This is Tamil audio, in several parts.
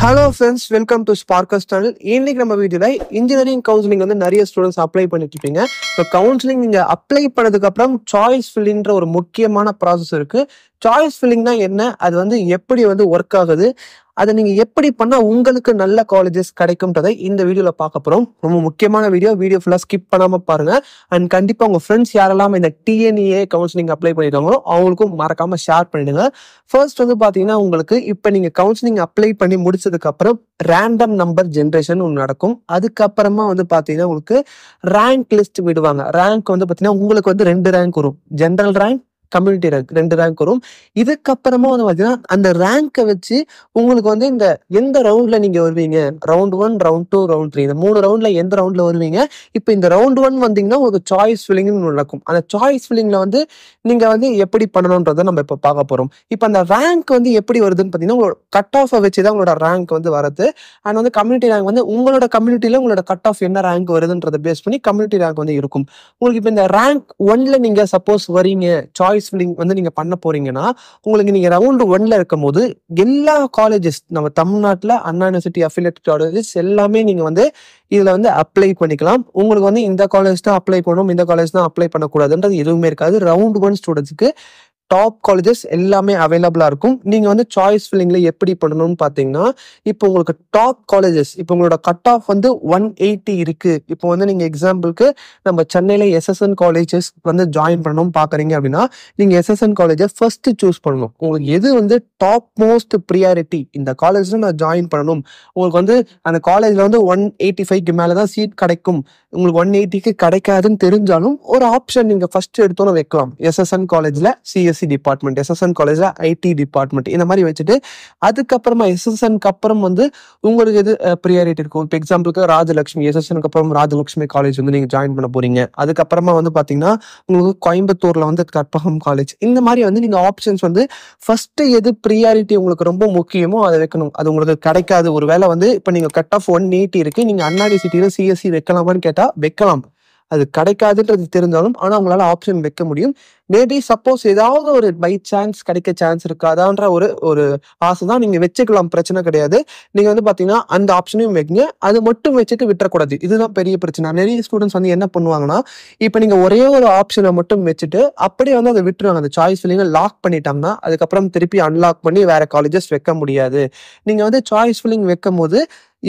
Hello friends, welcome to ஸ்பார்க்கஸ் channel. இன்னைக்கு நம்ம வீடியோல இன்ஜினியரிங் கவுன்சிலிங் வந்து நிறைய ஸ்டூடெண்ட்ஸ் அப்ளை பண்ணிட்டு இருப்பீங்க. இப்போ கவுன்சிலிங் நீங்க அப்ளை பண்ணதுக்கு அப்புறம் சாய்ஸ் ஃபில்லிங்ன்ற ஒரு முக்கியமான ப்ராசஸ் இருக்கு. சாய்ஸ் ஃபில்லிங்னா என்ன, அது வந்து எப்படி வந்து ஒர்க் ஆகுது, அதை நீங்க எப்படி பண்ணா உங்களுக்கு நல்ல காலேஜஸ் கிடைக்கும்ன்றதை இந்த வீடியோல பார்க்க போறோம். ரொம்ப முக்கியமான வீடியோ ஃபுல்லா ஸ்கிப் பண்ணாம பாருங்க. அண்ட் கண்டிப்பா உங்க ஃப்ரெண்ட்ஸ் யாரெல்லாம் இந்த டிஎன்இஏ கவுன்சிலிங் அப்ளை பண்ணிருக்காங்களோ அவங்களுக்கும் மறக்காம ஷேர் பண்ணிடுங்க. ஃபர்ஸ்ட் வந்து பாத்தீங்கன்னா, உங்களுக்கு இப்ப நீங்க கவுன்சிலிங் அப்ளை பண்ணி முடிச்சதுக்கு அப்புறம் ரேண்டம் நம்பர் ஜென்ரேஷன் ஒன்று நடக்கும். அதுக்கப்புறமா வந்து பாத்தீங்கன்னா உங்களுக்கு ரேங்க் லிஸ்ட் விடுவாங்க. ரேங்க் வந்து பாத்தீங்கன்னா உங்களுக்கு வந்து 2 ரேங்க் வரும். General rank, community rank 2 rank வரும். இதுக்கப்புறமா வந்து பாத்தீங்கன்னா அந்த ரேங்கை வச்சு உங்களுக்கு வந்து இந்த எந்த ரவுண்ட்ல நீங்க வருவீங்க, ரவுண்ட் 1, ரவுண்ட் 2, ரவுண்ட் 3, இந்த 3 ரவுண்ட்ல எந்த ரவுண்ட்ல வருவீங்க. இப்போ இந்த ரவுண்ட் 1 வந்தீங்கன்னா உங்களுக்கு சாய்ஸ் ஃபில்லிங் நடக்கும். அந்த சாய்ஸ் ஃபில்லிங்ல வந்து நீங்க வந்து எப்படி பண்ணணும்ன்றதை நம்ம இப்போ பார்க்க போறோம். இப்போ அந்த ரேங்க் வந்து எப்படி வருதுன்னு பாத்தீங்கன்னா உங்களோட கட் ஆஃபை வச்சுதான் உங்களோட ரேங்க் வந்து வருது. அண்ட் வந்து கம்யூனிட்டி ரேங்க் வந்து உங்களோட கம்யூனிட்டியில உங்களோட கட் ஆஃப் என்ன ரேங்க் வருதுன்றதை பேஸ் பண்ணி கம்யூனிட்டி ரேங்க் வந்து இருக்கும். உங்களுக்கு இப்போ இந்த ரேங்க் 1ல நீங்க சப்போஸ் வரீங்க, சாய்ஸ் ஃபில்லிங் வந்து நீங்க பண்ண போறீங்கன்னா உங்களுக்கு நீங்க ரவுண்ட் 1ல இருக்கும் போது எல்லா காலேஜஸ் நம்ம தமிழ்நாட்டுல அண்ணா யூனிவர்சிட்டி அஃபிலியேட்டட் காலேஜஸ் எல்லாமே நீங்க வந்து இதுல வந்து அப்ளை பண்ணிக்கலாம். உங்களுக்கு வந்து இந்த காலேஜ் தான் அப்ளை பண்ணணும், இந்த காலேஜ் தான் அப்ளை பண்ணக்கூடாதுன்றது எதுவுமே இருக்காது. ரவுண்ட் 1 ஸ்டூடெண்ட்ஸ்க்கு டாப் காலேஜஸ் எல்லாமே அவைலபிளா இருக்கும். நீங்க வந்து சாய்ஸ் ஃபில்லிங்ல எப்படி பண்ணணும்னு பாத்தீங்கன்னா, இப்போ உங்களுக்கு டாப் காலேஜஸ், இப்போ உங்களோட கட் ஆஃப் வந்து 180 இருக்கு. இப்போ வந்து நீங்க எக்ஸாம்பிளுக்கு நம்ம சென்னையில எஸ்எஸ்என் காலேஜஸ் வந்து ஜாயின் பண்ணணும் பாக்குறீங்க அப்படின்னா நீங்க எஸ்எஸ்என் காலேஜை ஃபர்ஸ்ட் சூஸ் பண்ணணும். உங்களுக்கு எது வந்து டாப் மோஸ்ட் ப்ரியாரிட்டி, இந்த காலேஜ்ல நான் ஜாயின் பண்ணணும், உங்களுக்கு வந்து அந்த காலேஜ்ல வந்து 185க்கு மேலதான் சீட் கிடைக்கும், உங்களுக்கு 180க்கு கிடைக்காதுன்னு தெரிஞ்சாலும் ஒரு ஆப்ஷன் நீங்க ஃபர்ஸ்ட் எடுத்தோன்னு வைக்கலாம். எஸ்எஸ்என் காலேஜ்ல சிஎஸ்சி டிபார்ட்மெண்ட், எஸ்எஸ்என் காலேஜ்ல ஐடி டிபார்ட்மெண்ட், இந்த மாதிரி வச்சுட்டு அதுக்கப்புறமா எஸ்எஸ்என்க்கு அப்புறம் வந்து உங்களுக்கு எது ப்ரியாரிட்டி இருக்கும். இப்போ எக்ஸாம்பிளுக்கு ராஜலட்சுமி, எஸ்எஸ்என்க்கு அப்புறம் ராஜலட்சுமி காலேஜ் வந்து நீங்க ஜாயின் பண்ண போறீங்க. அதுக்கப்புறமா வந்து பாத்தீங்கன்னா உங்களுக்கு கோயம்புத்தூர்ல வந்து கற்பகம் காலேஜ், இந்த மாதிரி வந்து நீங்க ஆப்ஷன்ஸ் வந்து ஃபர்ஸ்ட் எது ப்ரியாரிட்டி உங்களுக்கு ரொம்ப முக்கியமோ அதை வைக்கணும். அது உங்களுக்கு கிடைக்காது, ஒருவேளை வந்து இப்போ நீங்க கட் ஆஃப் 180 இருக்கு, நீங்க அண்ணா யூனிவர்சிட்டியில சிஎஸ்சி வைக்கலாமான்னு கேட்டா வைக்கலாம். அது கிடைக்காதுன்றது தெரிஞ்சாலும் ஆனா உங்களால ஆப்ஷன் வைக்க முடியும். மேபி சப்போஸ் ஏதாவது ஒரு பை சான்ஸ் கிடைக்க சான்ஸ் இருக்காதான்ற ஒரு ஆசை தான், நீங்க வச்சுக்கலாம், பிரச்சனை கிடையாது. நீங்க வந்து பாத்தீங்கன்னா அந்த ஆப்ஷனையும் வைங்க. அது மட்டும் வச்சுட்டு விட்டுறக்கூடாது, இதுதான் பெரிய பிரச்சனை. நிறைய ஸ்டூடெண்ட்ஸ் வந்து என்ன பண்ணுவாங்கன்னா, இப்போ நீங்க ஒரே ஒரு ஆப்ஷனை மட்டும் வச்சுட்டு அப்படியே வந்து அதை விட்டுருவாங்க. அந்த சாய்ஸ் ஃபில்லிங்கை லாக் பண்ணிட்டாங்கன்னா அதுக்கப்புறம் திருப்பி அன்லாக் பண்ணி வேற காலேஜஸ் வைக்க முடியாது. நீங்க வந்து சாய்ஸ் ஃபில்லிங் வைக்கும் போது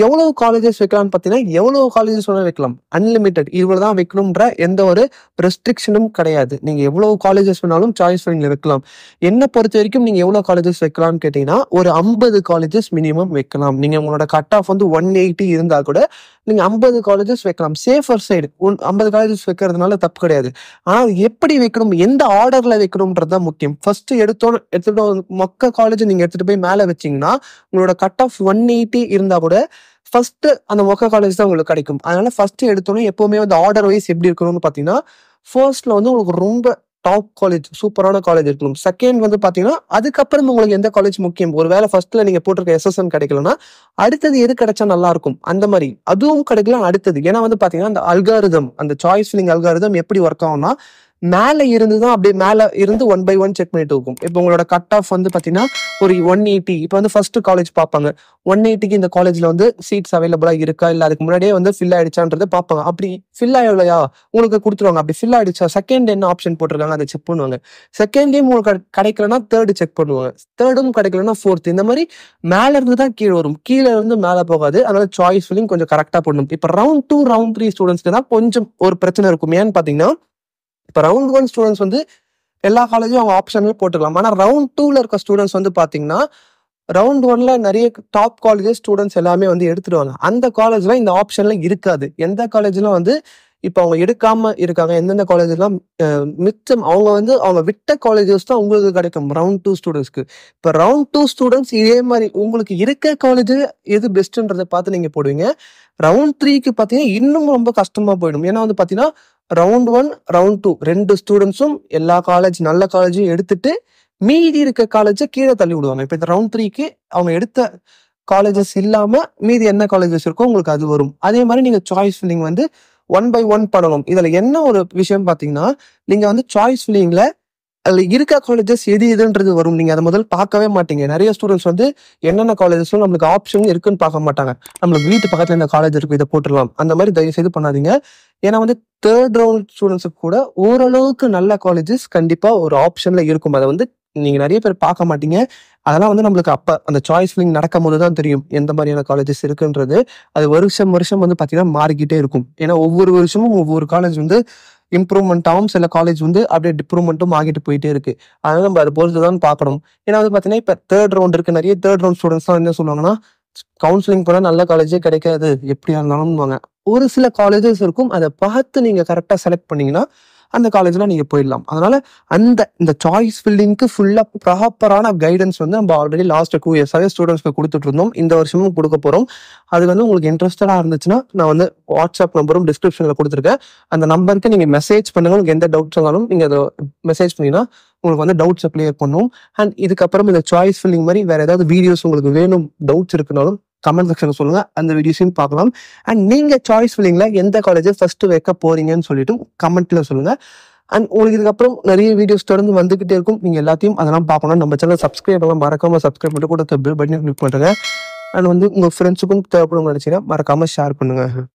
எவ்வளவு காலேஜஸ் வைக்கலாம்னு பார்த்தீங்கன்னா எவ்வளவு காலேஜஸ் வேணாலும் வைக்கலாம். அன்லிமிட்டட், இவ்வளவுதான் வைக்கணும்ன்ற எந்த ஒரு ரெஸ்ட்ரிக்ஷனும் கிடையாது. நீங்க எவ்வளவு காலேஜஸ் வேணாலும் சாய்ஸ் ஃபில்லிங்ல வைக்கலாம். என்ன பொறுத்த வரைக்கும் நீங்க எவ்வளவு காலேஜஸ் வைக்கலாம்னு கேட்டீங்கன்னா ஒரு 50 காலேஜஸ் மினிமம் வைக்கலாம். நீங்க உங்களோட கட் ஆஃப் வந்து 180 இருந்தா கூட நீங்க 50 காலேஜஸ் வைக்கலாம். சேஃபர் சைடு 50 காலேஜஸ் வைக்கிறதுனால தப்பு கிடையாது. ஆனா எப்படி வைக்கணும், எந்த ஆர்டர்ல வைக்கணும்ன்றதுதான் முக்கியம். ஃபர்ஸ்ட் எடுத்துட்டு மொக்க காலேஜ் நீங்க எடுத்துட்டு போய் மேல வச்சீங்கன்னா உங்களோட கட் ஆஃப் 180 இருந்தா கூட ஃபர்ஸ்ட் அந்த மொக்க காலேஜ் தான் உங்களுக்கு கிடைக்கும். அதனால ஃபர்ஸ்ட் எடுத்தோன்னே எப்பவுமே வந்து ஆர்டர் வைஸ் எப்படி இருக்கணும்னு பாத்தீங்கன்னா, ஃபர்ஸ்ட்ல வந்து உங்களுக்கு ரொம்ப டாப் காலேஜ், சூப்பரான காலேஜ் இருக்கணும். செகண்ட் வந்து பாத்தீங்கன்னா அதுக்கப்புறம் உங்களுக்கு எந்த காலேஜ் முக்கியம். ஒருவேளை ஃபர்ஸ்ட்ல நீங்க போட்டிருக்க எஸ்எஸ்என் கிடைக்கலன்னா அடுத்தது எது கிடைச்சா நல்லா இருக்கும், அந்த மாதிரி அதுவும் கிடைக்கலாம் அடுத்தது. ஏன்னா வந்து பாத்தீங்கன்னா அந்த அல்காரிதம், அந்த சாய்ஸ் ஃபில்லிங் அல்காரிதம் எப்படி ஒர்க் ஆகும்னா மேல இருந்துதான் அப்படியே மேல இருந்து 1 by 1 செக் பண்ணிட்டு இருக்கும். இப்போ உங்களோட கட் ஆஃப் வந்து பாத்தீங்கன்னா ஒரு 180, இப்போ வந்து ஃபர்ஸ்ட் காலேஜ் பார்ப்பாங்க, 180க்கு இந்த காலேஜ்ல வந்து சீட்ஸ் அவைலபிளா இருக்கா இல்ல அதுக்கு முன்னாடியே வந்து ஃபில் ஆயிடுச்சான்றதை பார்ப்பாங்க. அப்படி ஃபில் ஆகலையா உங்களுக்கு கொடுத்துருவாங்க. அப்படி ஃபில் ஆயிடுச்சா செகண்ட் என்ன ஆப்ஷன் போட்டிருக்காங்க அதை செக் பண்ணுவாங்க. செகண்டையும் உங்களுக்கு கிடைக்கலன்னா தேர்டு செக் பண்ணுவாங்க. தேர்டும் கிடைக்கலன்னா ஃபோர்த். இந்த மாதிரி மேல இருந்து தான் கீழே வரும், கீழே இருந்து மேல போகாது. அதனால சாய்ஸ் ஃபில்லிங் கொஞ்சம் கரெக்டா பண்ணணும். இப்போ ரவுண்ட் 2, ரவுண்ட் 3 ஸ்டூடெண்ட்ஸ்க்கு தான் கொஞ்சம் ஒரு பிரச்சனை இருக்கும். ஏன்னு பாத்தீங்கன்னா இப்போ ரவுண்ட் 1 ஸ்டூடெண்ட்ஸ் வந்து எல்லா காலேஜும் அவங்க ஆப்ஷன்ல போட்டுக்கலாம். ஆனா ரவுண்ட் 2ல இருக்க ஸ்டூடெண்ட்ஸ் வந்து பாத்தீங்கன்னா ரவுண்ட் 1ல நிறைய டாப் காலேஜஸ் ஸ்டூடெண்ட்ஸ் எல்லாமே வந்து எடுத்துடுவாங்க. அந்த காலேஜ்ல இந்த ஆப்ஷன்ல இருக்காது. எந்த காலேஜ்ல வந்து இப்போ அவங்க எடுக்காம இருக்காங்க, எந்தெந்த காலேஜ் எல்லாம் மிச்சம் அவங்க வந்து அவங்க விட்ட காலேஜஸ் தான் உங்களுக்கு கிடைக்கும் ரவுண்ட் 2 ஸ்டூடெண்ட்ஸ்க்கு. இப்போ ரவுண்ட் 2 ஸ்டூடெண்ட்ஸ் இதே மாதிரி உங்களுக்கு இருக்க காலேஜ் எது பெஸ்ட்ன்றதை பார்த்து நீங்க போடுவீங்க. ரவுண்ட் 3க்கு பாத்தீங்கன்னா இன்னும் ரொம்ப கஷ்டமா போயிடும். ஏன்னா வந்து பாத்தீங்கன்னா ரவுண்ட் 1, ரவுண்ட் 2 2 ஸ்டூடெண்ட்ஸும் எல்லா காலேஜ் நல்ல காலேஜும் எடுத்துட்டு மீதி இருக்க காலேஜை கீழே தள்ளி விடுவாங்க. இப்போ இந்த ரவுண்ட் 3க்கு அவங்க எடுத்த காலேஜஸ் இல்லாம மீதி என்ன காலேஜஸ் இருக்கோ உங்களுக்கு அது வரும். அதே மாதிரி நீங்க சாய்ஸ் ஃபில்லிங் வந்து 1 by 1 பண்ணணும். இதுல என்ன ஒரு விஷயம் பாத்தீங்கன்னா, நீங்க வந்து சாய்ஸ் ஃபில்லிங்ல அதுல இருக்க காலேஜஸ் எதுன்றது வரும். நீங்க அதை முதல்ல பார்க்கவே மாட்டீங்க. நிறைய ஸ்டூடெண்ட்ஸ் வந்து என்னென்ன காலேஜஸும் நம்மளுக்கு ஆப்ஷன் இருக்குன்னு பார்க்க மாட்டாங்க. நம்மளுக்கு வீட்டு பக்கத்துல இந்த காலேஜ் இருக்கு, இதை போட்டுடலாம், அந்த மாதிரி தயவு செய்து பண்ணாதீங்க. ஏன்னா வந்து தேர்ட் ரவுண்ட் ஸ்டூடெண்ட்ஸுக்கு கூட ஓரளவுக்கு நல்ல காலேஜஸ் கண்டிப்பா ஒரு ஆப்ஷன்ல இருக்கும். அதை வந்து நீங்க நிறைய பேர் பார்க்க மாட்டீங்க. அதெல்லாம் வந்து நம்மளுக்கு அப்ப அந்த சாய்ஸ் ஃபில்லிங் நடக்கும் போது தான் தெரியும் எந்த மாதிரியான காலேஜஸ் இருக்குன்றது. அது வருஷம் வருஷம் வந்து பாத்தீங்கன்னா மாறிக்கிட்டே இருக்கும். ஏன்னா ஒவ்வொரு வருஷமும் ஒவ்வொரு காலேஜ் வந்து இம்ப்ரூவ்மெண்ட் ஆகும். சில காலேஜ் வந்து அப்படியே டிப்ரூவ்மெண்ட்டும் ஆகிட்டு போயிட்டே இருக்கு. அதனால நம்ம அதை பொறுத்து தான் பார்க்கணும். ஏன்னா வந்து பாத்தீங்கன்னா இப்ப தேர்ட் ரவுண்ட் இருக்கு. நிறைய தேர்ட் ரவுண்ட் ஸ்டூடெண்ட்ஸ் தான் என்ன சொல்லுவாங்கன்னா, கவுன்சிலிங் போனா நல்ல காலேஜே கிடைக்காது, எப்படியா இருந்தாலும். ஒரு சில காலேஜஸ் இருக்கும். அதை பார்த்து நீங்க கரெக்டா செலக்ட் பண்ணீங்கன்னா அந்த காலேஜ்ல நீங்க போயிடலாம். அதனால இந்த சாய்ஸ் ஃபில்லிங்க்கு ஃபுல்லா ப்ராப்பரான கைடன்ஸ் வந்து நம்ம ஆல்ரெடி லாஸ்ட் 2 இயர்ஸாவே ஸ்டூடெண்ட்ஸ்க்கு கொடுத்துட்டு இருந்தோம். இந்த வருஷமும் கொடுக்க போறோம். அது வந்து உங்களுக்கு இன்ட்ரெஸ்டடா இருந்துச்சுன்னா நான் வந்து வாட்ஸ்அப் நம்பரும் டிஸ்கிரிப்ஷன்ல கொடுத்துருக்கேன். அந்த நம்பருக்கு நீங்க மெசேஜ் பண்ணுங்க. உங்களுக்கு எந்த டவுட்ஸ் இருந்தாலும் நீங்க அதை மெசேஜ் பண்ணீங்கன்னா உங்களுக்கு வந்து டவுட்ஸை கிளியர் பண்ணும். அண்ட் இதுக்கப்புறம் இந்த சாய்ஸ் ஃபில்லிங் மாதிரி வேற ஏதாவது வீடியோஸ் உங்களுக்கு வேணும், டவுட்ஸ் இருக்குனாலும் கமெண்ட் செக்ஷன்ல சொல்லுங்க. அந்த வீடியோஸையும் பார்க்கலாம். அண்ட் நீங்க சாய்ஸ் ஃபில்லிங்ல எந்த காலேஜை ஃபர்ஸ்ட் வைக்க போறீங்கன்னு சொல்லிட்டு கமெண்ட்ல சொல்லுங்க. அண்ட் உங்களுக்கு இதுக்கப்புறம் நிறைய வீடியோஸ் தொடர்ந்து வந்துகிட்டே இருக்கும். நீங்க எல்லாத்தையும் அதெல்லாம் பார்க்கணும். நம்ம சேனல் சப்ஸ்கிரைப் பண்ணலாம், மறக்காம சப்ஸ்கிரைப் பண்ணிட்டு கூட பெல் பட்டனை கிளிக் பண்ணுங்க. அண்ட் வந்து உங்க ஃப்ரெண்ட்ஸுக்கும் தேவைப்படும் நினைச்சீங்கன்னா மறக்காம ஷேர் பண்ணுங்க.